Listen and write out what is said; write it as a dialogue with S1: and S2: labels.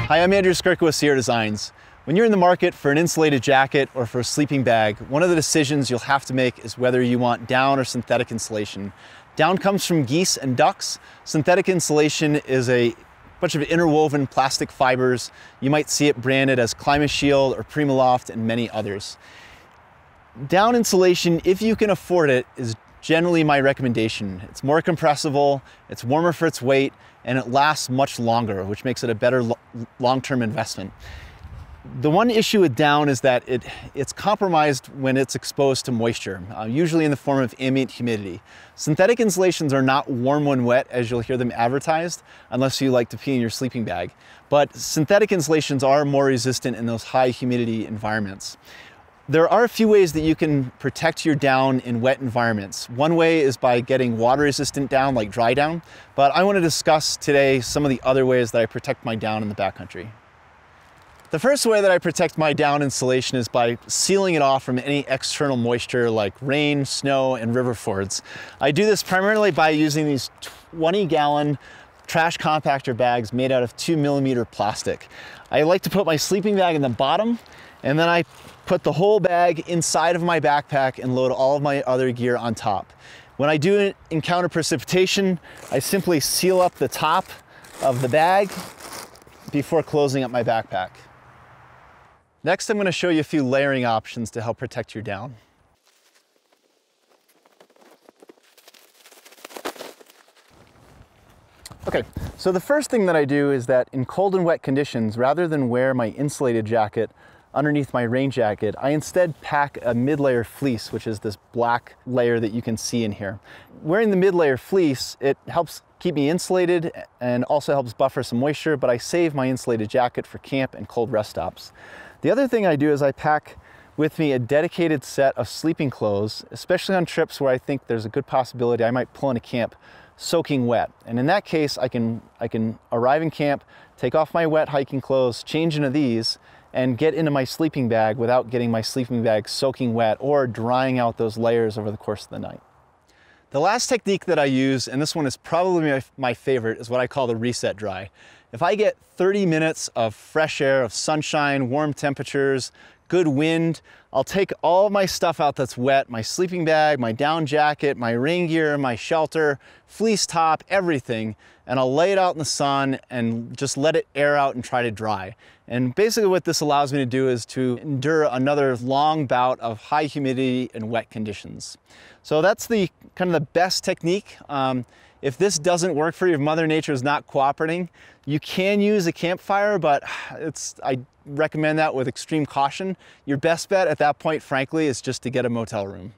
S1: Hi, I'm Andrew Skurka with Sierra Designs. When you're in the market for an insulated jacket or for a sleeping bag, one of the decisions you'll have to make is whether you want down or synthetic insulation. Down comes from geese and ducks. Synthetic insulation is a bunch of interwoven plastic fibers. You might see it branded as ClimaShield or Primaloft and many others. Down insulation, if you can afford it, is generally my recommendation. It's more compressible, it's warmer for its weight, and it lasts much longer, which makes it a better long-term investment. The one issue with down is that it's compromised when it's exposed to moisture, usually in the form of ambient humidity. Synthetic insulations are not warm when wet, as you'll hear them advertised, unless you like to pee in your sleeping bag. But synthetic insulations are more resistant in those high humidity environments. There are a few ways that you can protect your down in wet environments. One way is by getting water-resistant down, like dry down, but I want to discuss today some of the other ways that I protect my down in the backcountry. The first way that I protect my down insulation is by sealing it off from any external moisture like rain, snow, and river fords. I do this primarily by using these 20-gallon trash compactor bags made out of 2mm plastic. I like to put my sleeping bag in the bottom, and then I put the whole bag inside of my backpack and load all of my other gear on top. When I do encounter precipitation, I simply seal up the top of the bag before closing up my backpack. Next, I'm going to show you a few layering options to help protect your down. Okay, so the first thing that I do is that in cold and wet conditions, rather than wear my insulated jacket underneath my rain jacket, I instead pack a mid-layer fleece, which is this black layer that you can see in here. Wearing the mid-layer fleece, it helps keep me insulated and also helps buffer some moisture, but I save my insulated jacket for camp and cold rest stops. The other thing I do is I pack with me a dedicated set of sleeping clothes, especially on trips where I think there's a good possibility I might pull into camp soaking wet. And in that case, I can arrive in camp, take off my wet hiking clothes, change into these, and get into my sleeping bag without getting my sleeping bag soaking wet or drying out those layers over the course of the night. The last technique that I use, and this one is probably my favorite, is what I call the reset dry. If I get 30 minutes of fresh air, of sunshine, warm temperatures, good wind, I'll take all my stuff out that's wet, my sleeping bag, my down jacket, my rain gear, my shelter, fleece top, everything, and I'll lay it out in the sun and just let it air out and try to dry. And basically what this allows me to do is to endure another long bout of high humidity and wet conditions. So that's the kind of the best technique. If this doesn't work for you, if Mother Nature is not cooperating, you can use a campfire, but I recommend that with extreme caution. Your best bet at that point, frankly, is just to get a motel room.